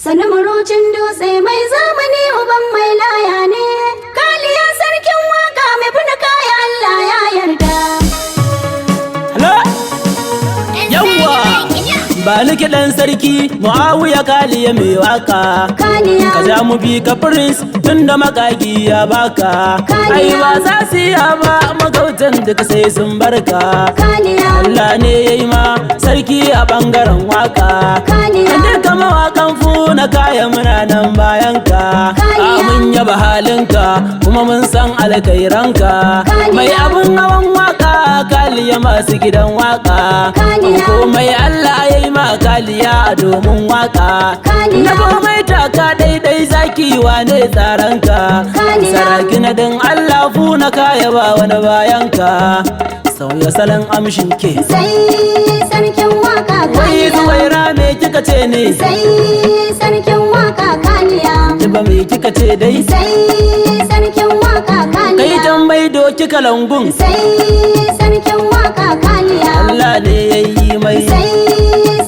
Sani murucin dutse mai zamani uban mai laya ne. Kaliya sarkin waka mai fina kaya Allah ya yarda. Hello? Yawwa! Ba ni kiɗan sarki Muawiya Kaliya mai waka. Kaliya. Ka ja mu bi ka prince tun da makaki ya baka. Kaliya. Ai ba za su yi ba magautan duka sai sun barka. Kaliya. Allah ne ya yi ma sarki a ɓangaren waka. Kaliya. Duka mawakan fu na kaya muna nan bayanka. Kaliya. Mun yaba halinka kuma mun san alkairanka. Kaliya. Mai abun hawan waka Kaliya masu gidan waka. Kaliya. Komai Allah ya yi ma Kaliya a domin waka. Kaliya. Na komai taka daidai zaki wane tsaranka. Kaliya. Saraki na din Allah fu na kaya ba wani bayanka. Sauya salon amshin ke. Sai sarkin waka Wai Kaliya. Zuwaira me kika ce ne? Sai sarkin waka Kaliya. Jiba me kika ce dai? Sai sarkin waka Kai Kaliya. jan mai doki kalangun. Sai sarkin waka Kaliya. Allah ne ya yi mai. Sai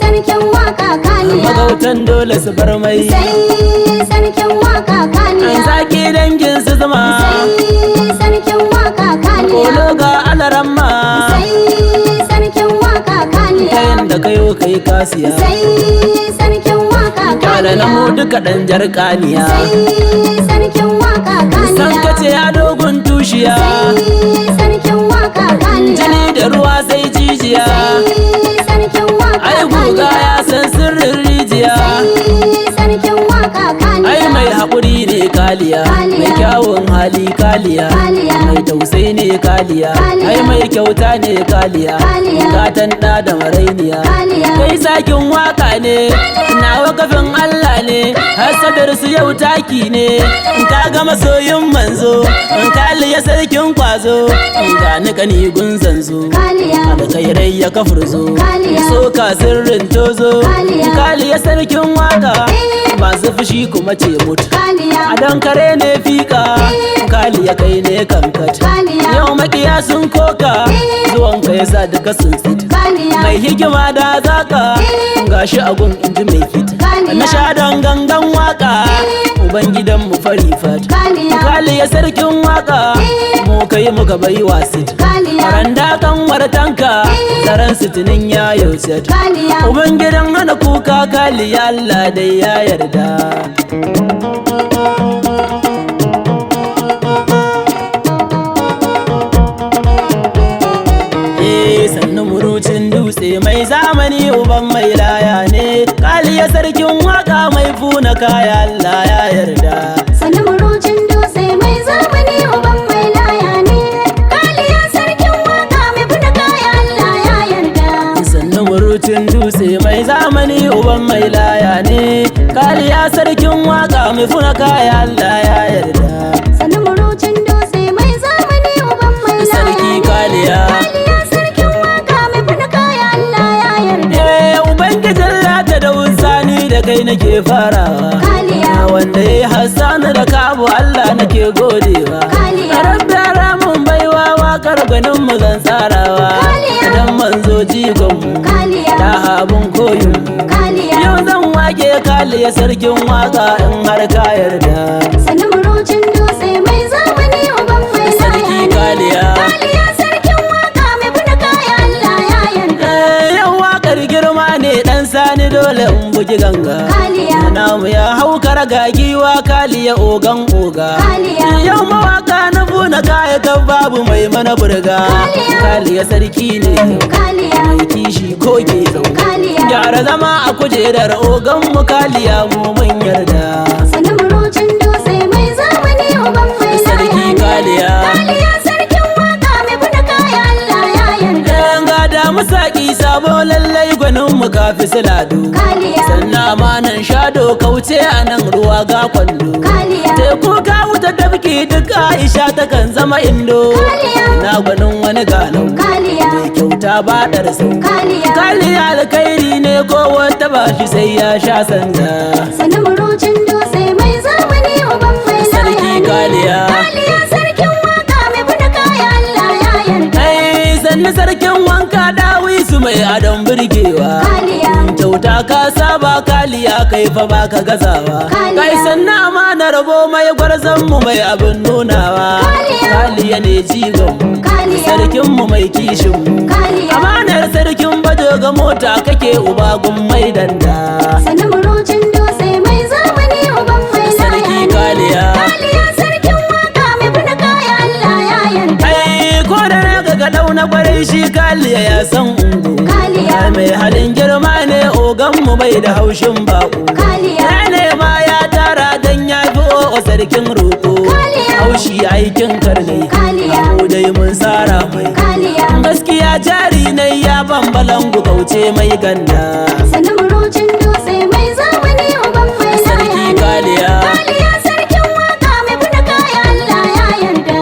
sarkin waka Kaliya. Magautan dole su bar mai. Sai sarkin waka Kaliya. Zaki dangin su zuma. Sai sarkin waka Kaliya. Kolo ga alaramma. Sai sarkin waka Kaliya. Ta yanda kayo kai kasiya. Sai sarkin waka Kyala na mu Kaliya. duka ɗan jarkaniya. Sai sarkin waka San Kaliya. kace ya dogon tushiya. Sai sarkin waka Kaliya. Jini da ruwa sai jijiya. Sai sarkin waka Ai guga Kaliya. ya san sirrin rijiya. Sai sarkin waka Kaliya. Ai mai haƙuri ne Kaliya. Kaliya. Mai kyawun hali Kaliya. Kaliya. Mai tausayi ne Kaliya. Kaliya. Ai mai kyauta ne Kaliya. Kaliya. Gatan ɗa da marainiya. Kaliya. Kai sakin waka ne. Nawa kafin Allah ne. Hasadar su yau taki ne. In ka ga masoyin manzo. In Kaliya sarkin kwazo. In ga ni kani gunzanzo. Kaliya. Alkhairai ya kafurzo. Kaliya. Soka sirrin tozo. Kaliya. Kaliya sarkin waka. Masu fushi kuma ce mutu. Kaliya. A don kare ne fika. Kaliya kai ne kankat. Kaliya. Yau makiya sun koka. Zuwan ka yasa duka sun sit. Kaliya. Mai hikima da zaka. Gashi agun inji mai fit. Kaliya. Na sha don gangan waka. Ubangidan mu fari fat. Kaliya. Kaliya sarkin waka. Mu kai muka bai wasit. Kaliya. Randa kan wartanka. Daren sitinin ya yauset. Kaliya. Ubangidan hana kuka Kaliya Allah dai ya yarda. Sannu murucin dutse mai zamani uban mai laya ne. Kaliya sarkin waka mai funa kaya Allah ya yarda. Sani murucin dutse mai zamani uban mai laya ne. Kaliya sarkin waka mai fina kaya Allah ya yarda. Sannu murucin dutse mai zamani uban mai laya ne. Kaliya sarkin waka mai funa kaya Allah ya yarda. Sani murucin dutse mai zamani uban mai laya Sarki ne. Kaliya. Kaliya sarkin waka mai fina kaya Allah ya yarda. Ubangijin lata da wunsani da kai nake farawa. Kaliya. Wanda ya yi hassanu da kabu Allah nake godewa. Kaliya. Rabbi mun baiwa wakar ganin mu zan tsarawa. Kaliya. Idan manzo jigon mu Kaliya. ta habun koyin mu. Kaliya. Yau zan wake Kaliya sarkin waka in har ka yarda. Sani murucin dutse mai zamani uban mai laya Sarki ne. Kaliya. Kaliya sarkin waka mai fina kaya Allah ya yarda. Yau wakar girma ne dan sani dole in bugi ganga. Kaliya. Namu ya hau karaga giwa Kaliya ogan oga. Kaliya. Yau mawaka na buna kaya kan babu mai mana burga. Kaliya. Kaliya sarki ne. Kaliya. Mai kishi ko ke zau. Kaliya. Gyara zama a kujerar ogan mu Kaliya mu mun yarda. Sani murucin dutse mai zamani uban mai Sarki laya ne. Kaliya. Kaliya sarkin waka mai fina kaya Allah ya yarda. Yan gada musaki sabo lallai gwanin mu kafi silado. Kaliya. Sannan amanan shado kauce a nan ruwa ga kwando. Kaliya. Teku ka wuta tafki duk Aisha takan zama indo. Kaliya. Na gwanin wani galau. Kaliya. Mai kyauta ba ɗar sau. Kaliya. Kaliya alkhairi ne ko wata ba shi sai ya sha sanda. Sani murucin dutse mai zamani uban mai Sarki laya ne. Kaliya. Kaliya sarkin waka mai fina kaya Allah ya yarda. Ai sannu sarkin wanka dawi su mai adon birgewa. Kaliya. Kyauta mota ka saba kaliya kai fa baka gazawa Kaliya. kai sannan amana rabo mai gwarzon mu mai abin nunawa Kaliya. kaliya ne jigon mu Kaliya. sarkin mu mai kishin mu Kaliya. amanar sarkin bajo ga mota kake ubagun mai danda Sani murucin dutse mai zamani uban mai Sarki laya ne. Kaliya. Kaliya sarkin waka mai fina kaya Allah ya yarda. ai ko da na ga gadau na kwarai shi kaliya ya san ungu Kaliya. mai halin girma ne ogan mu bai da haushin bako Kaliya. ya nema ya tara dan ya fi o sarkin roko Kaliya. haushi aikin karne Kaliya. mu dai mun tsara mai Kaliya. gaskiya jari ne ya bambalangu kauce mai ganda Sani murucin dutse mai zamani uban mai Sarki laya ne. Kaliya. Kaliya sarkin waka mai fina kaya Allah ya yarda.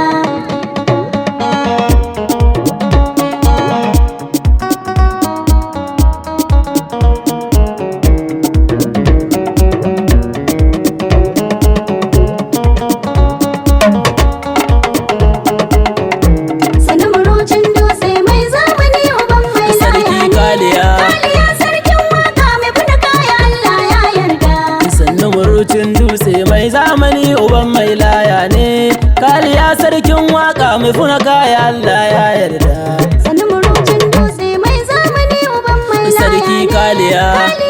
Sani murucin dutse mai zamani uban mai Sarki laya ne. Kaliya. Kaliya sarkin waka mai fina kaya Allah ya yarda. sannu murucin dutse mai zamani uban mai laya ne kaliya sarkin waka mai funa kaya Allah ya yarda Sani murucin dutse mai zamani uban mai laya Sarki ne. Kaliya. Kaliya